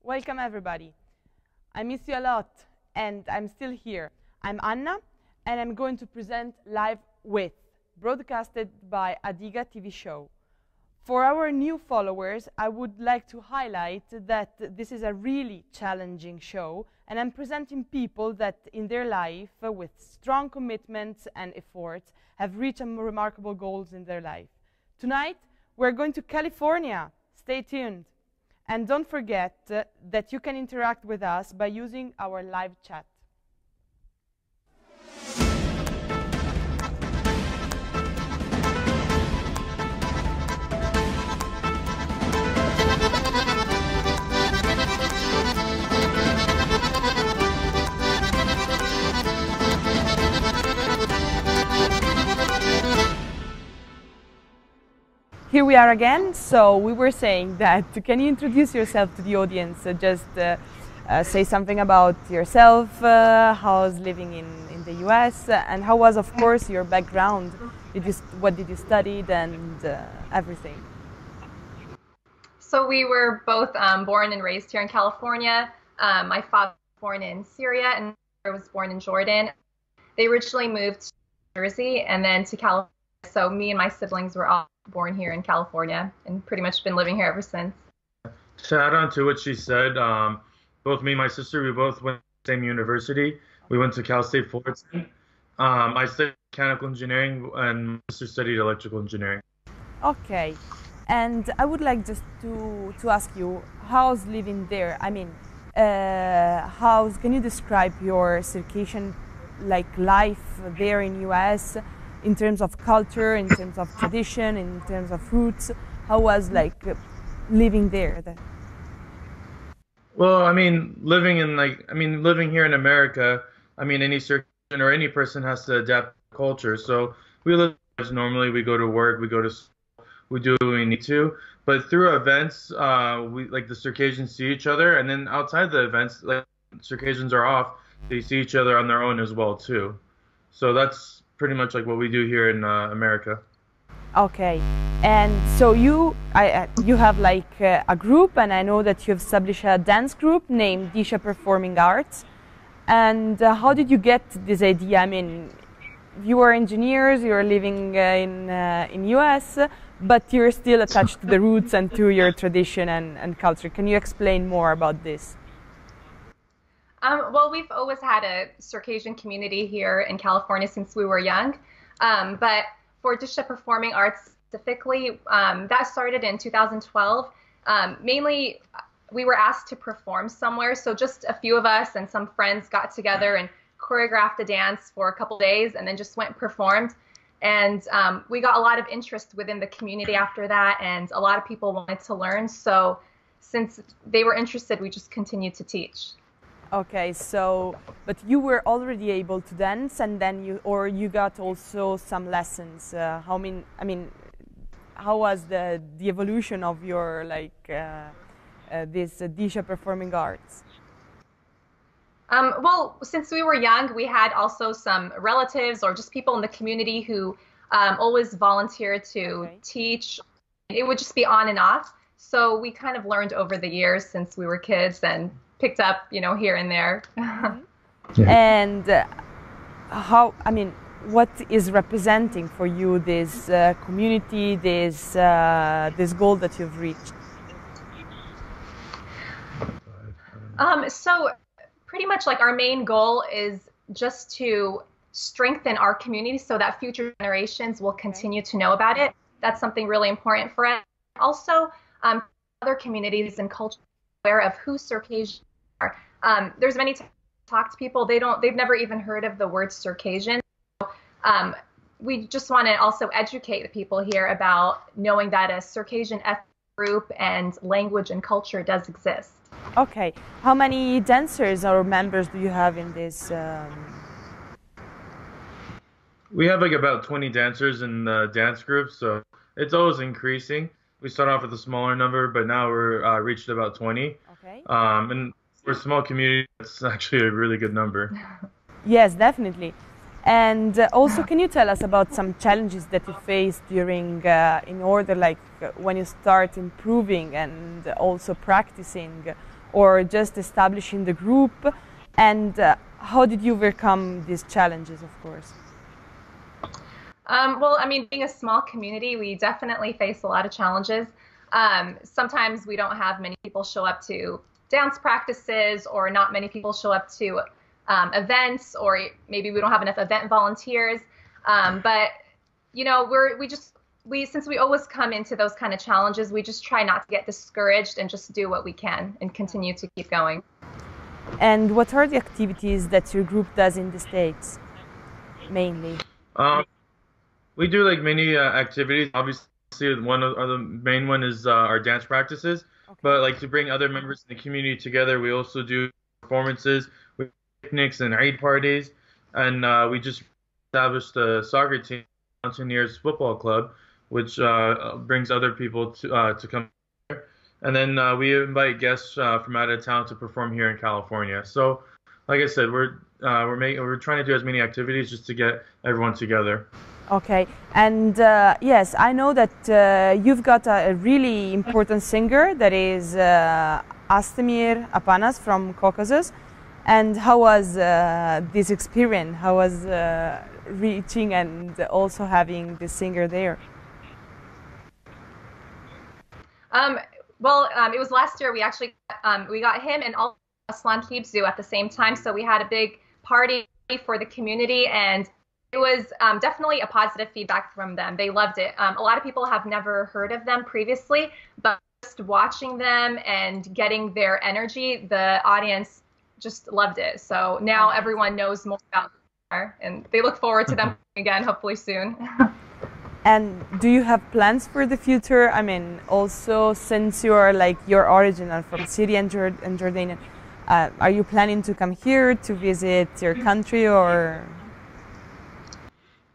Welcome everybody. I miss you a lot and I'm still here. I'm Anna and I'm going to present Live With, broadcasted by Adiga TVShow. For our new followers, I would like to highlight that this is a really challenging show and I'm presenting people that in their life, with strong commitments and efforts, have reached remarkable goals in their life. Tonight, we're going to California. Stay tuned. And don't forget that you can interact with us by using our live chat. Here we are again. So we were saying that, can you introduce yourself to the audience? Just say something about yourself, how's living in the US, and how was, of course, your background? What did you study and everything? So we were both born and raised here in California. My father was born in Syria and my mother was born in Jordan. They originally moved to New Jersey and then to California. So me and my siblings were all born here in California and pretty much been living here ever since. To add on to what she said, both me and my sister, we both went to the same university. We went to Cal State Fullerton. I studied mechanical engineering and my sister studied electrical engineering. Okay, and I would like just to ask you, how's living there? I mean, can you describe your Circassian life there in US? In terms of culture, in terms of tradition, in terms of roots, how was living there? Well, I mean, living here in America, I mean, any Circassian or any person has to adapt to culture. So we live normally, we go to work, we go to school, we do what we need to. But through events, the Circassians see each other, and then outside the events, Circassians are off, they see each other on their own as well too. So that's pretty much like what we do here in America. Okay, and so you have a group, and I know that you've established a dance group named Disha Performing Arts. And how did you get this idea? I mean, you are engineers, you're living in US, but you're still attached to the roots and to your tradition and culture. Can you explain more about this? Well, we've always had a Circassian community here in California since we were young. But for Disha Performing Arts specifically, that started in 2012. Mainly, we were asked to perform somewhere. So just a few of us and some friends got together and choreographed a dance for a couple days and then just went and performed. And we got a lot of interest within the community after that. And a lot of people wanted to learn. So since they were interested, we just continued to teach. Okay, so, but you were already able to dance, and then you got also some lessons. How was the evolution of your this Disha Performing Arts? Well, since we were young, we had also some relatives or just people in the community who always volunteered to teach. It would just be on and off. So we kind of learned over the years since we were kids and picked up, here and there. And what is representing for you this community, this goal that you've reached? So pretty much our main goal is just to strengthen our community so that future generations will continue to know about it. That's something really important for us. Also, other communities and cultures aware of who Circassians are. There's many times I talk to people, they've never even heard of the word Circassian. We just want to also educate the people here about knowing that a Circassian ethnic group and language and culture does exist. Okay, how many dancers or members do you have in this? We have about 20 dancers in the dance group, so it's always increasing. We start off with a smaller number, but now we're reached about 20. Okay. And for a small community, that's actually a really good number. Yes, definitely. And also, can you tell us about some challenges that you faced during, in order, when you start improving and also practicing, or just establishing the group? And how did you overcome these challenges, of course? Well, I mean, being a small community, we definitely face a lot of challenges. Sometimes we don't have many people show up to dance practices, or not many people show up to events, or maybe we don't have enough event volunteers. But you know, since we always come into those kind of challenges, we just try not to get discouraged and just do what we can and continue to keep going. And what are the activities that your group does in the States, mainly? We do like many activities. Obviously, one of the main one is our dance practices. Okay. But like to bring other members in the community together, we also do performances, picnics, and Eid parties. And we just established a soccer team, Mountaineers Football Club, which brings other people to come here. And then we invite guests from out of town to perform here in California. So, like I said, we're trying to do as many activities just to get everyone together. Okay, and yes, I know that you've got a really important singer that is Astamir Apanas from Caucasus. And how was this experience? How was reaching and also having the singer there? Well, it was last year. We actually we got him and all Aslan Hibzu at the same time. So we had a big party for the community, and it was definitely a positive feedback from them. They loved it. A lot of people have never heard of them previously, but just watching them and getting their energy, the audience just loved it. So now everyone knows more about them, and they look forward to them again, hopefully soon. And do you have plans for the future? I mean, also since you are like your origin are from Syria and Jordanian, are you planning to come here to visit your country, or?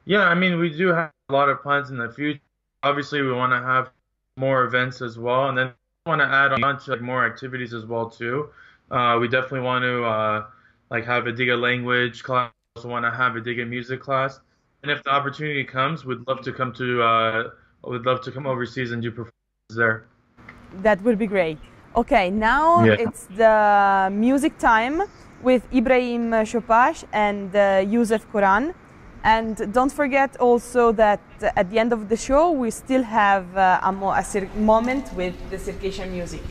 Yeah, I mean, we do have a lot of plans in the future. Obviously, we want to have more events as well, and then we want to add on to like more activities as well too. We definitely want to like have a Adiga language class. We also want to have a Adiga music class, and if the opportunity comes, we'd love to come overseas and do performances there. That would be great. Okay, now it's the music time with Ibrajim Shoupash and Yousif Khouran. And don't forget also that at the end of the show, we still have a moment with the circation music.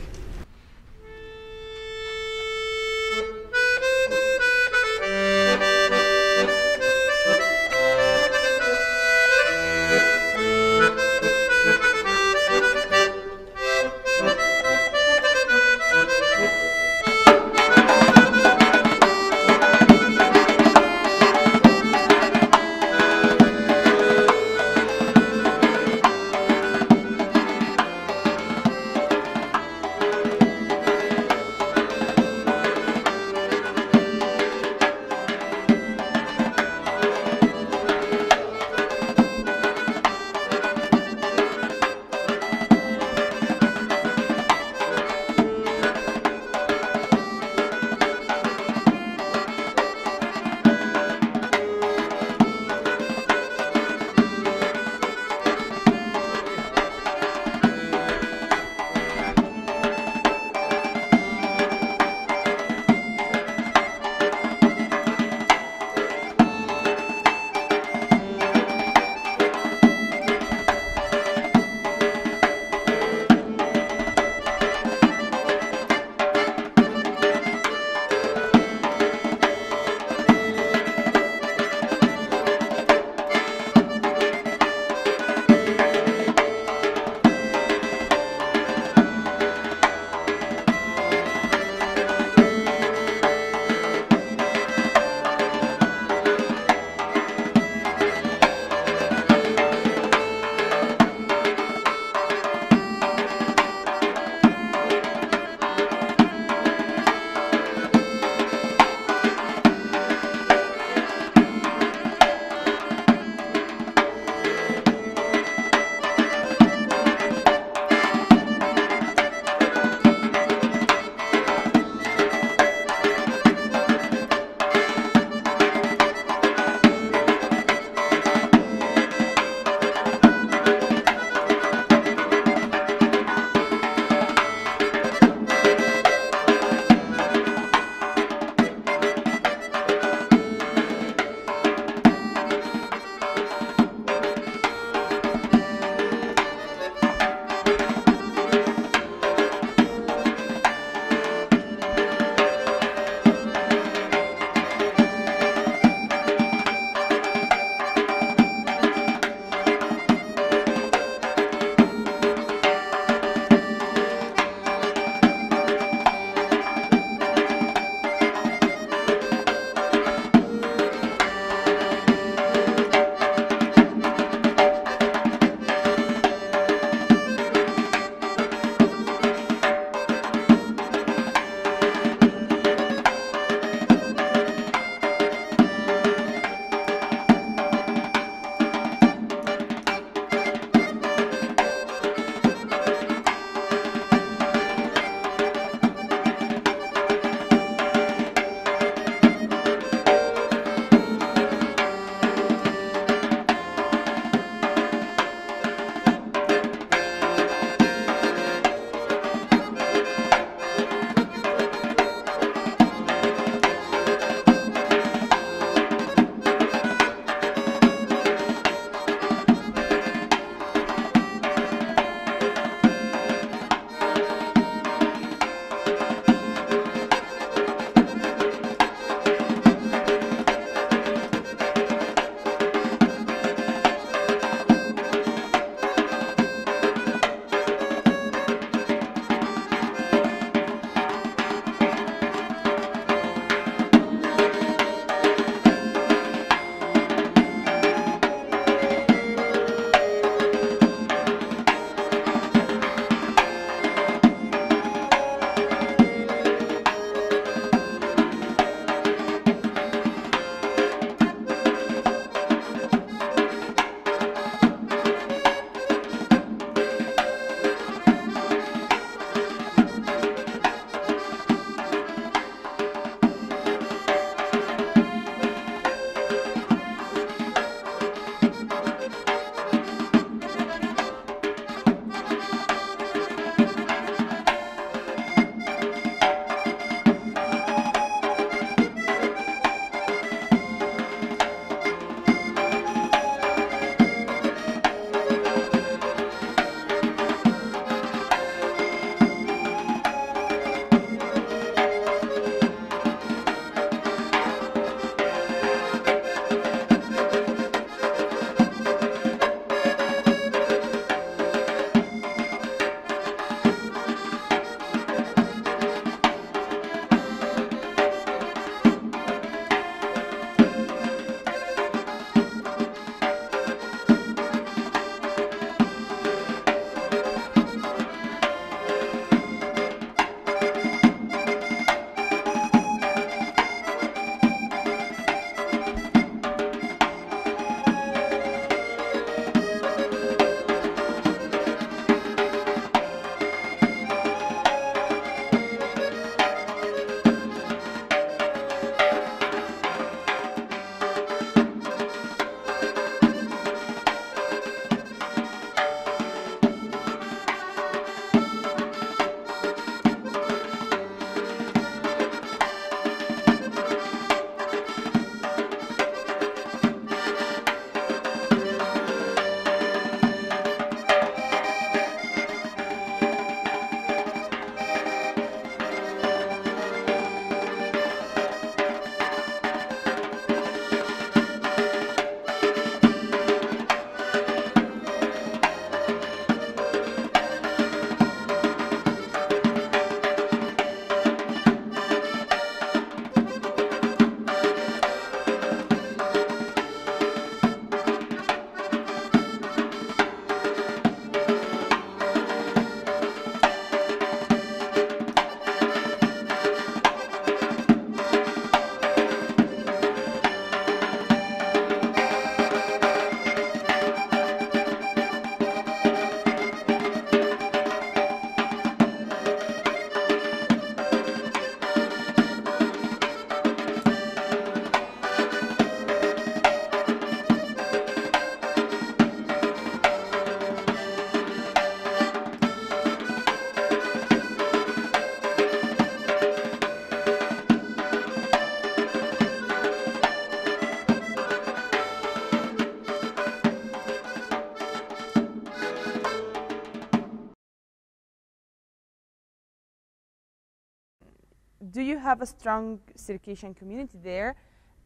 do you have a strong Circassian community there?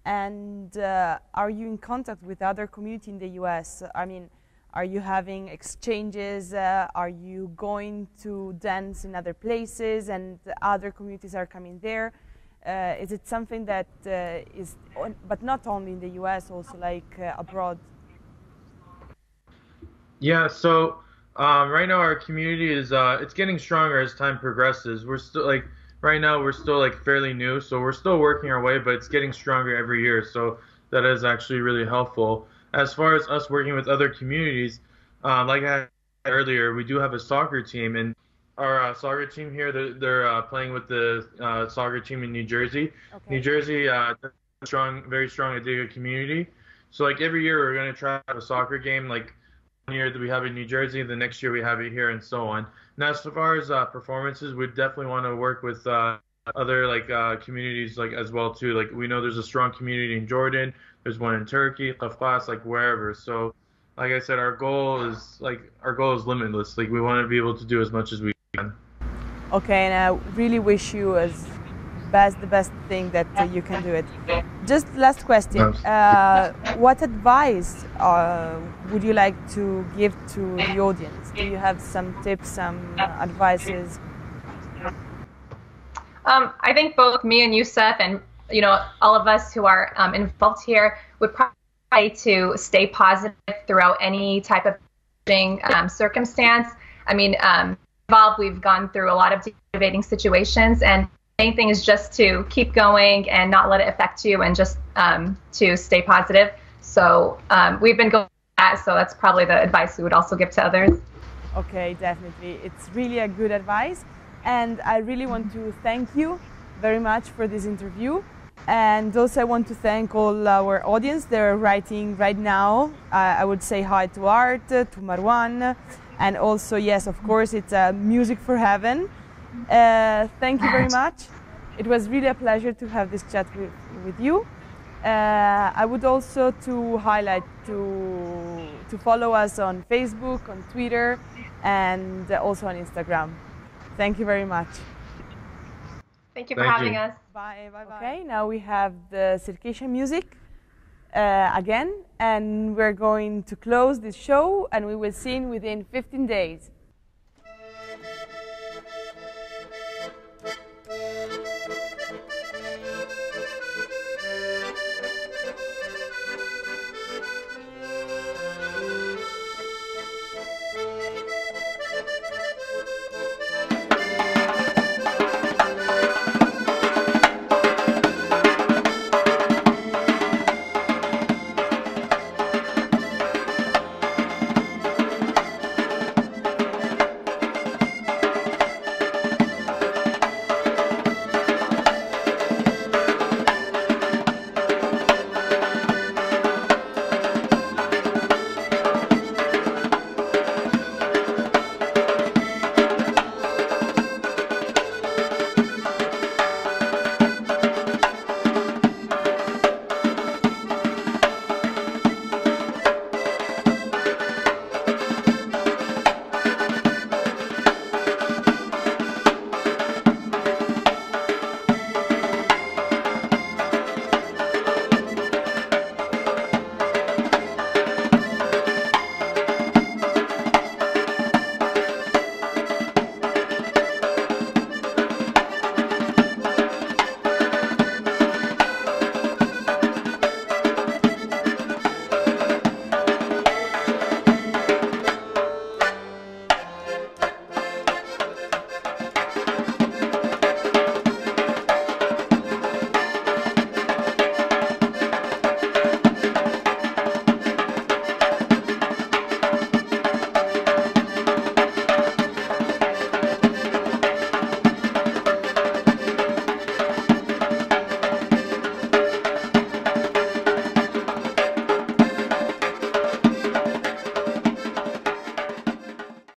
And are you in contact with other community in the US? I mean, are you having exchanges? Are you going to dance in other places and other communities are coming there? Is it something that is, but not only in the US, also like abroad? Yeah, so right now our community is it's getting stronger as time progresses. We're still like right now we're still like fairly new, so we're still working our way, but it's getting stronger every year. So that is actually really helpful. As far as us working with other communities, like I said earlier, we do have a soccer team, and our soccer team here they're playing with the soccer team in New Jersey. Okay. New Jersey, very strong Adiga community. So like every year we're gonna try to have a soccer game like. Year that we have it in New Jersey, the next year we have it here, and so on. Now, as far as performances, we definitely want to work with other like communities like as well too. Like we know there's a strong community in Jordan, there's one in Turkey, Kafkas, like wherever. So, like I said, our goal is limitless. Like we want to be able to do as much as we can. Okay, and I really wish you the best thing that you can do it. Just last question. What advice would you like to give to the audience? Do you have some tips, some advices? I think both me and Yusif and all of us who are involved here would probably try to stay positive throughout any type of circumstance. I mean, we've gone through a lot of devastating situations, and main thing is just to keep going and not let it affect you, and just to stay positive. So we've been going with that, so that's probably the advice we would also give to others. Okay, definitely. It's really a good advice. And I really want to thank you very much for this interview. And also I want to thank all our audience. They're writing right now. I would say hi to Art, to Marwan. And also, yes, of course, it's Music for Heaven. Thank you very much. It was really a pleasure to have this chat with you. I would also to highlight to follow us on Facebook, on Twitter, and also on Instagram. Thank you very much. Thank you for having us. Bye, bye, bye. Okay, now we have the Circassian music again, and we're going to close this show, and we will see you within 15 days.